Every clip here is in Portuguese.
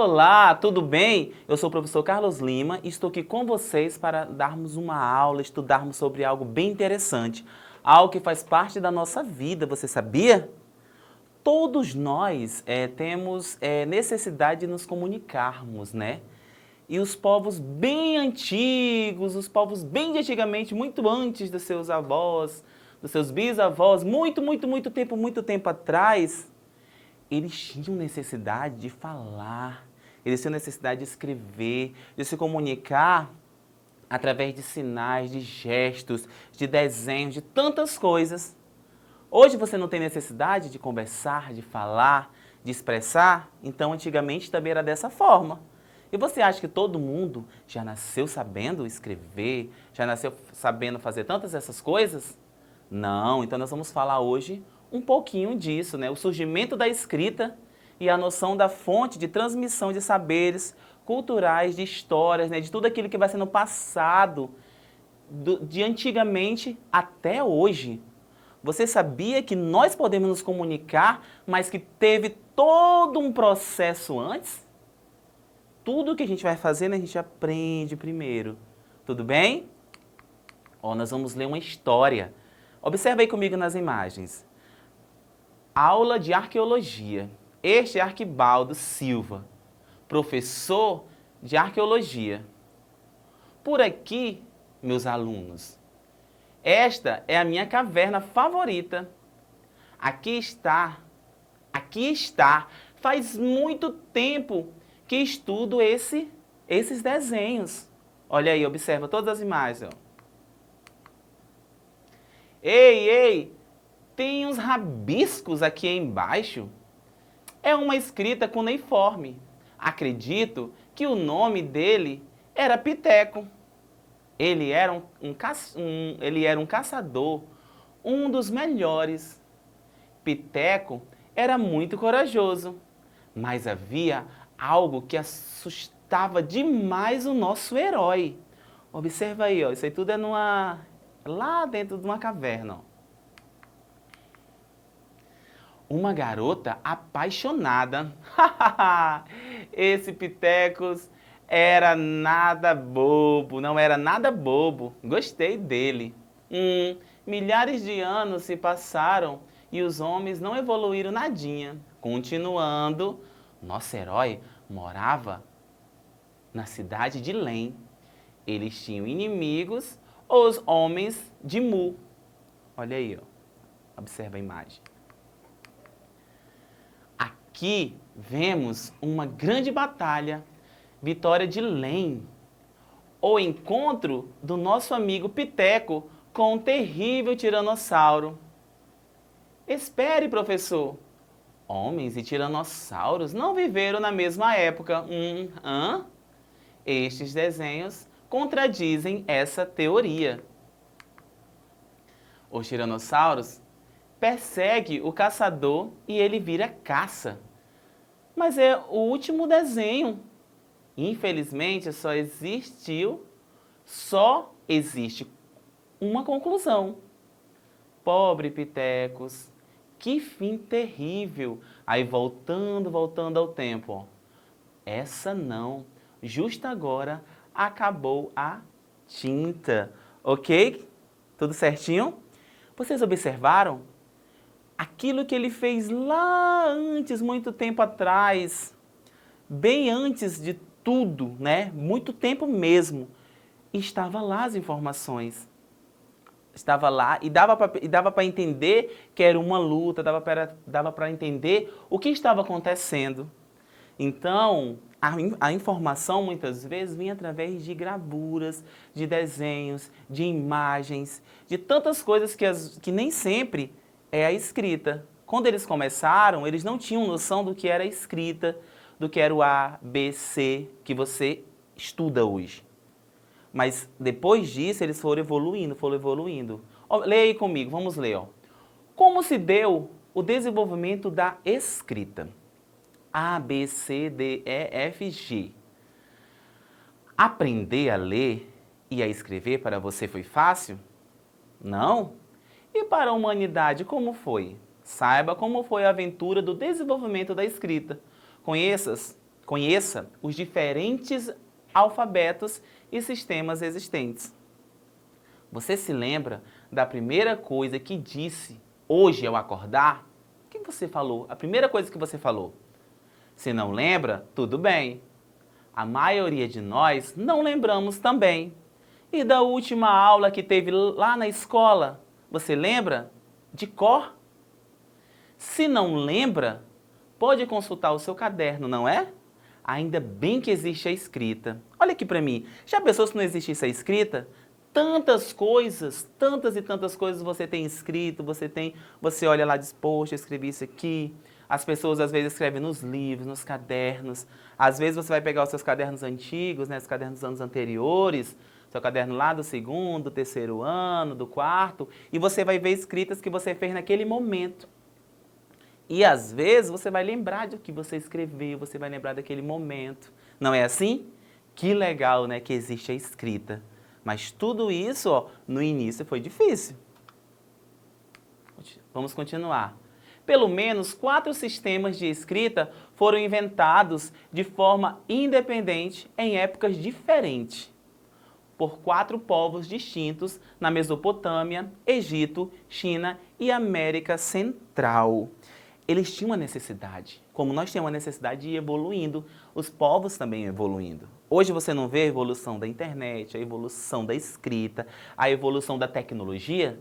Olá, tudo bem? Eu sou o professor Carlos Lima e estou aqui com vocês para darmos uma aula, estudarmos sobre algo bem interessante, algo que faz parte da nossa vida, você sabia? Todos nós temos necessidade de nos comunicarmos, né? E os povos bem antigos, os povos bem de antigamente, muito antes dos seus avós, dos seus bisavós, muito tempo atrás, eles tinham necessidade de falar, eles tinham necessidade de escrever, de se comunicar através de sinais, de gestos, de desenhos, de tantas coisas. Hoje você não tem necessidade de conversar, de falar, de expressar, então antigamente também era dessa forma. E você acha que todo mundo já nasceu sabendo escrever, já nasceu sabendo fazer tantas essas coisas? Não, então nós vamos falar hoje um pouquinho disso, né? O surgimento da escrita e a noção da fonte de transmissão de saberes culturais, de histórias, né? De tudo aquilo que vai sendo passado de antigamente até hoje. Você sabia que nós podemos nos comunicar, mas que teve todo um processo antes? Tudo que a gente vai fazer, né, a gente aprende primeiro. Tudo bem? Ó, nós vamos ler uma história. Observe aí comigo nas imagens. Aula de Arqueologia. Este é Arquibaldo Silva, professor de Arqueologia. Por aqui, meus alunos, esta é a minha caverna favorita. Aqui está. Faz muito tempo que estudo esses desenhos. Olha aí, observa todas as imagens. Ó. Ei, tem uns rabiscos aqui embaixo. É uma escrita cuneiforme. Acredito que o nome dele era Piteco. Ele era um caçador, um dos melhores. Piteco era muito corajoso, mas havia algo que assustava demais o nosso herói. Observa aí, ó, isso aí tudo é lá dentro de uma caverna. Ó. Uma garota apaixonada. Esse Pitecos era nada bobo, não era nada bobo. Gostei dele. Milhares de anos se passaram e os homens não evoluíram nadinha. Continuando, nosso herói morava na cidade de Lém. Eles tinham inimigos, os homens de Mu. Olha aí, ó. Observa a imagem. Aqui vemos uma grande batalha, vitória de Lém. O encontro do nosso amigo Piteco com um terrível tiranossauro. Espere, professor. Homens e tiranossauros não viveram na mesma época. Estes desenhos contradizem essa teoria. Os tiranossauros perseguem o caçador e ele vira caça. Mas é o último desenho. Infelizmente, só existe uma conclusão. Pobre Pitecos, que fim terrível. Aí voltando ao tempo, ó. Essa não, justo agora acabou a tinta, ok? Tudo certinho? Vocês observaram? Aquilo que ele fez lá antes, muito tempo atrás, bem antes de tudo, né? Muito tempo mesmo, estava lá as informações. Estava lá e dava para entender que era uma luta, dava para entender o que estava acontecendo. Então, a informação muitas vezes vinha através de gravuras, de desenhos, de imagens, de tantas coisas que nem sempre é a escrita. Quando eles começaram, eles não tinham noção do que era a escrita, do que era o A, B, C, que você estuda hoje. Mas depois disso, eles foram evoluindo. Ó, leia aí comigo, vamos ler. Ó. Como se deu o desenvolvimento da escrita? A, B, C, D, E, F, G. Aprender a ler e a escrever para você foi fácil? Não? E para a humanidade, como foi? Saiba como foi a aventura do desenvolvimento da escrita. Conheça os diferentes alfabetos e sistemas existentes. Você se lembra da primeira coisa que disse hoje ao acordar? O que você falou? A primeira coisa que você falou. Se não lembra, tudo bem. A maioria de nós não lembramos também. E da última aula que teve lá na escola, você lembra? De cor? Se não lembra, pode consultar o seu caderno, não é? Ainda bem que existe a escrita. Olha aqui para mim, já pensou se não existisse a escrita? Tantas coisas, tantas e tantas coisas você tem escrito, você olha lá diz, poxa, eu escrevi isso aqui. As pessoas às vezes escrevem nos livros, nos cadernos. Às vezes você vai pegar os seus cadernos antigos, né, os cadernos dos anos anteriores, seu caderno lá do segundo, terceiro ano, do quarto, e você vai ver escritas que você fez naquele momento. E às vezes você vai lembrar do que você escreveu, você vai lembrar daquele momento. Não é assim? Que legal, né, que existe a escrita. Mas tudo isso, ó, no início foi difícil. Vamos continuar. Pelo menos 4 sistemas de escrita foram inventados de forma independente em épocas diferentes, por 4 povos distintos na Mesopotâmia, Egito, China e América Central. Eles tinham uma necessidade, como nós temos uma necessidade de ir evoluindo, os povos também evoluindo. Hoje você não vê a evolução da internet, a evolução da escrita, a evolução da tecnologia?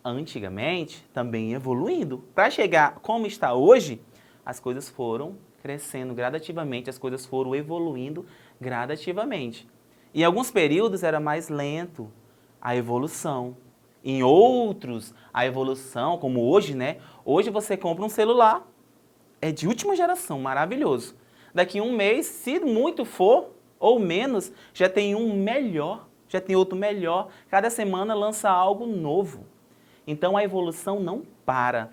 Antigamente, também evoluindo. Para chegar como está hoje, as coisas foram crescendo gradativamente, as coisas foram evoluindo gradativamente. Em alguns períodos era mais lento a evolução. Em outros, a evolução, como hoje, né? Hoje você compra um celular, é de última geração, maravilhoso. Daqui a um mês, se muito for, ou menos, já tem um melhor, já tem outro melhor. Cada semana lança algo novo. Então a evolução não para.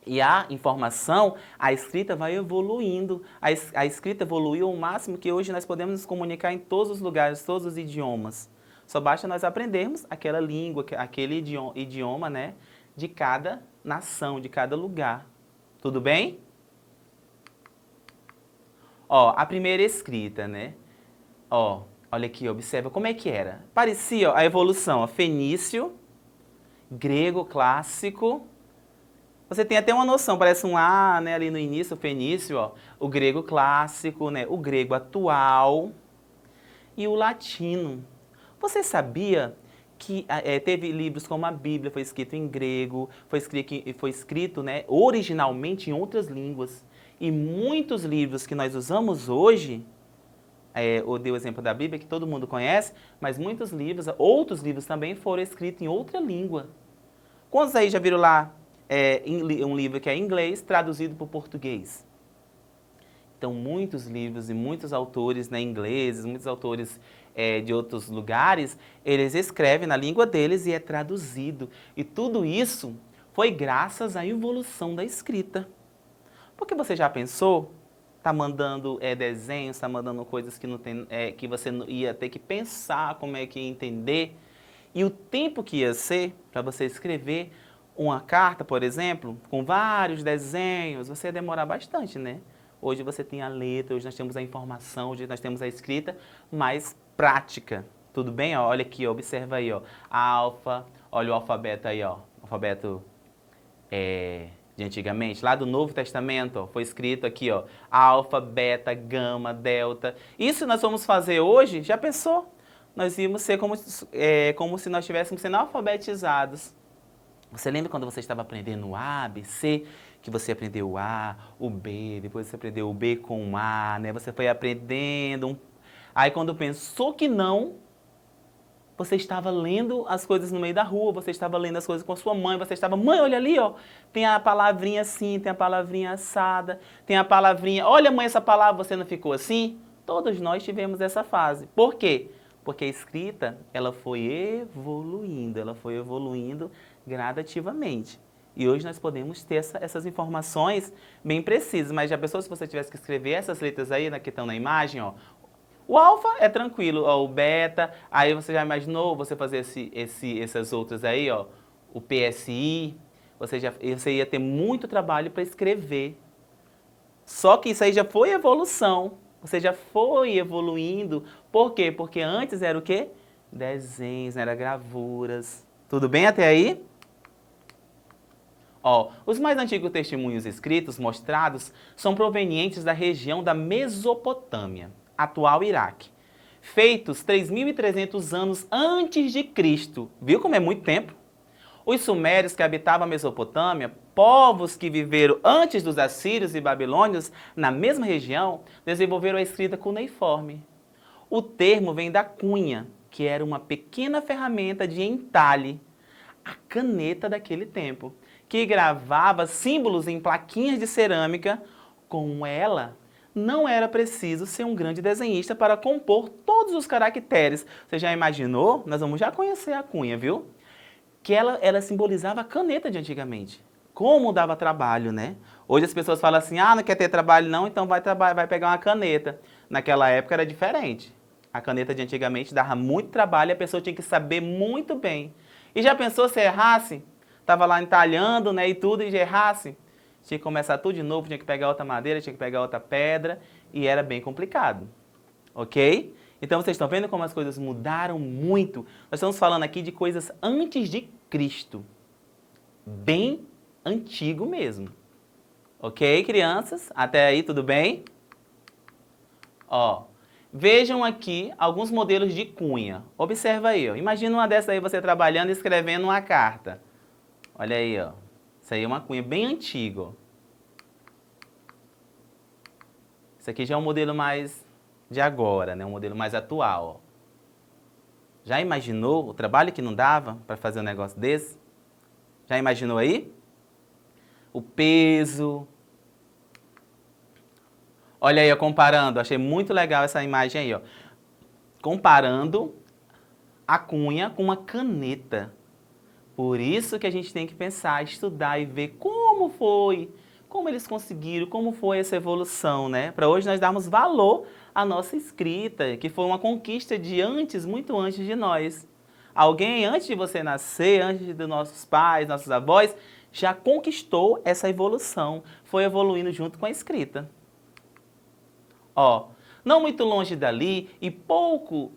E a informação, a escrita vai evoluindo. A escrita evoluiu ao máximo que hoje nós podemos nos comunicar em todos os lugares, todos os idiomas. Só basta nós aprendermos aquela língua, aquele idioma, né, de cada nação, de cada lugar. Tudo bem? Ó, a primeira escrita, né? Ó, olha aqui, observa como é que era. Parecia, ó, a evolução, ó, fenício, grego clássico. Você tem até uma noção, parece um A, né, ali no início, o fenício, ó, o grego clássico, né, o grego atual e o latino. Você sabia que teve livros como a Bíblia, foi escrito em grego, foi escrito, né, originalmente em outras línguas. E muitos livros que nós usamos hoje, eu dei o exemplo da Bíblia, que todo mundo conhece, mas muitos livros, outros livros também foram escritos em outra língua. Quantos aí já viram lá um livro que é em inglês, traduzido para o português? Então, muitos livros e muitos autores, né, ingleses, muitos autores de outros lugares, eles escrevem na língua deles e é traduzido. E tudo isso foi graças à evolução da escrita. Porque você já pensou? Está mandando desenhos, está mandando coisas que, não tem, que você ia ter que pensar como é que ia entender. E o tempo que ia ser para você escrever uma carta, por exemplo, com vários desenhos, você ia demorar bastante, né? Hoje você tem a letra, hoje nós temos a informação, hoje nós temos a escrita mais prática. Tudo bem? Ó, olha aqui, ó, observa aí, ó. Alfa, olha o alfabeto aí, ó. O alfabeto de antigamente, lá do Novo Testamento, ó, foi escrito aqui, ó. Alfa, beta, gama, delta. Isso nós vamos fazer hoje, já pensou? Nós íamos ser como se nós estivéssemos sendo alfabetizados. Você lembra quando você estava aprendendo o A, B, C, que você aprendeu o A, o B, depois você aprendeu o B com o A, né? Você foi aprendendo. Aí quando pensou que não, você estava lendo as coisas no meio da rua, você estava lendo as coisas com a sua mãe, você estava, mãe, olha ali, ó, tem a palavrinha assim, tem a palavrinha assada, tem a palavrinha, olha mãe, essa palavra, você não ficou assim? Todos nós tivemos essa fase. Por quê? Porque a escrita, ela foi evoluindo gradativamente. E hoje nós podemos ter essas informações bem precisas. Mas já pensou se você tivesse que escrever essas letras aí, que estão na imagem, ó? O alfa é tranquilo, ó, o beta, aí você já imaginou você fazer essas outras aí, ó? O PSI, você ia ter muito trabalho para escrever. Só que isso aí já foi evolução. Você já foi evoluindo. Por quê? Porque antes era o quê? Desenhos, era gravuras. Tudo bem até aí? Ó, os mais antigos testemunhos escritos mostrados são provenientes da região da Mesopotâmia, atual Iraque, feitos 3.300 anos antes de Cristo. Viu como é muito tempo? Os sumérios que habitavam a Mesopotâmia, povos que viveram antes dos assírios e babilônios na mesma região, desenvolveram a escrita cuneiforme. O termo vem da cunha, que era uma pequena ferramenta de entalhe, a caneta daquele tempo, que gravava símbolos em plaquinhas de cerâmica. Com ela, não era preciso ser um grande desenhista para compor todos os caracteres. Você já imaginou? Nós vamos já conhecer a cunha, viu? Que ela simbolizava a caneta de antigamente. Como dava trabalho, né? Hoje as pessoas falam assim, ah, não quer ter trabalho não, então vai pegar uma caneta. Naquela época era diferente. A caneta de antigamente dava muito trabalho e a pessoa tinha que saber muito bem. E já pensou se errasse? Tava lá entalhando, né, e tudo, e já errasse? Tinha que começar tudo de novo, tinha que pegar outra madeira, tinha que pegar outra pedra, e era bem complicado. Ok? Então vocês estão vendo como as coisas mudaram muito? Nós estamos falando aqui de coisas antes de Cristo. Bem antigo mesmo. Ok, crianças? Até aí, tudo bem? Ó, vejam aqui alguns modelos de cunha. Observa aí, ó. Imagina uma dessa aí você trabalhando e escrevendo uma carta. Olha aí, ó. Isso aí é uma cunha bem antiga, ó. Isso aqui já é um modelo mais de agora, né? Um modelo mais atual, ó. Já imaginou o trabalho que não dava para fazer um negócio desse? Já imaginou aí? O peso. Olha aí, ó, comparando. Achei muito legal essa imagem aí, ó. Comparando a cunha com uma caneta. Por isso que a gente tem que pensar, estudar e ver como foi, como eles conseguiram, como foi essa evolução, né? Para hoje nós darmos valor à nossa escrita, que foi uma conquista de antes, muito antes de nós. Alguém antes de você nascer, antes dos nossos pais, nossos avós, já conquistou essa evolução, foi evoluindo junto com a escrita. Ó, não muito longe dali e pouco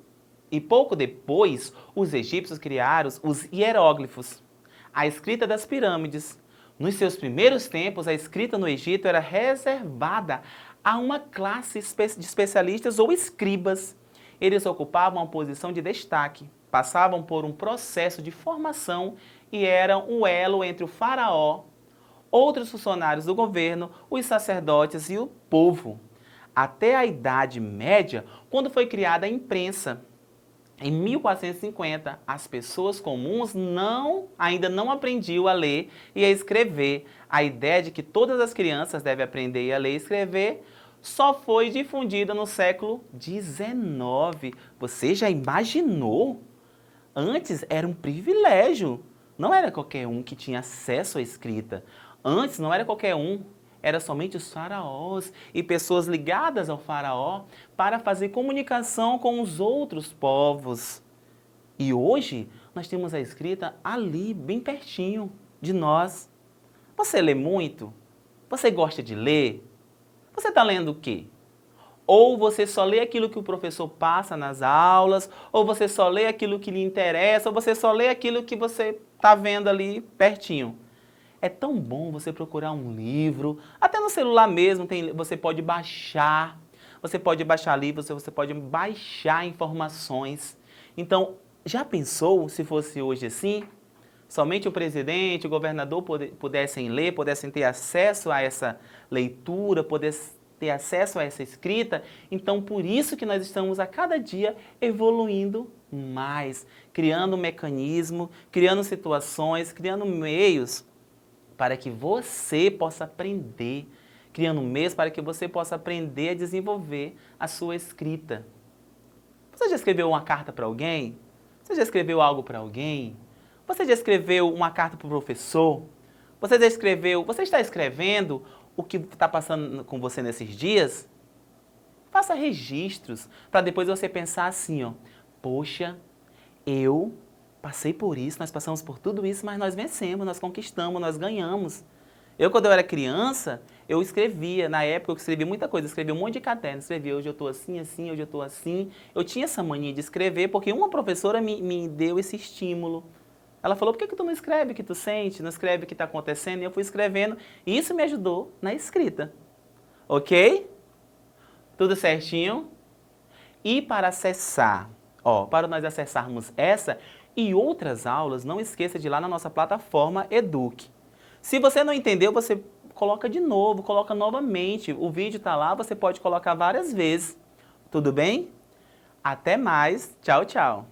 depois, os egípcios criaram os hieróglifos, a escrita das pirâmides. Nos seus primeiros tempos, a escrita no Egito era reservada a uma classe de especialistas ou escribas. Eles ocupavam uma posição de destaque, passavam por um processo de formação e eram o elo entre o faraó, outros funcionários do governo, os sacerdotes e o povo. Até a Idade Média, quando foi criada a imprensa. Em 1450, as pessoas comuns ainda não aprendiam a ler e a escrever. A ideia de que todas as crianças devem aprender a ler e escrever só foi difundida no século XIX. Você já imaginou? Antes era um privilégio. Não era qualquer um que tinha acesso à escrita. Antes não era qualquer um. Era somente os faraós e pessoas ligadas ao faraó para fazer comunicação com os outros povos. E hoje nós temos a escrita ali, bem pertinho de nós. Você lê muito? Você gosta de ler? Você está lendo o quê? Ou você só lê aquilo que o professor passa nas aulas, ou você só lê aquilo que lhe interessa, ou você só lê aquilo que você está vendo ali pertinho. É tão bom você procurar um livro, até no celular mesmo você pode baixar livros, você pode baixar informações. Então, já pensou se fosse hoje assim? Somente o presidente, o governador pudessem ler, pudessem ter acesso a essa leitura, pudessem ter acesso a essa escrita. Então, por isso que nós estamos a cada dia evoluindo mais, criando um mecanismo, criando situações, criando meios para que você possa aprender, criando meios para que você possa aprender a desenvolver a sua escrita. Você já escreveu uma carta para alguém? Você já escreveu algo para alguém? Você já escreveu uma carta para o professor? Você está escrevendo o que está passando com você nesses dias? Faça registros para depois você pensar assim, ó, poxa, eu passei por isso, nós passamos por tudo isso, mas nós vencemos, nós conquistamos, nós ganhamos. Quando eu era criança, eu escrevia, na época eu escrevia muita coisa, escrevia um monte de caderno, escrevia hoje eu tô assim, assim, hoje eu tô assim. Eu tinha essa mania de escrever porque uma professora me deu esse estímulo. Ela falou, por que tu não escreve o que tu sente, não escreve o que está acontecendo? E eu fui escrevendo e isso me ajudou na escrita. Ok? Tudo certinho? E para acessar, ó, para nós acessarmos essa e outras aulas, não esqueça de ir lá na nossa plataforma Eduque. Se você não entendeu, você coloca de novo, coloca novamente. O vídeo está lá, você pode colocar várias vezes. Tudo bem? Até mais. Tchau, tchau.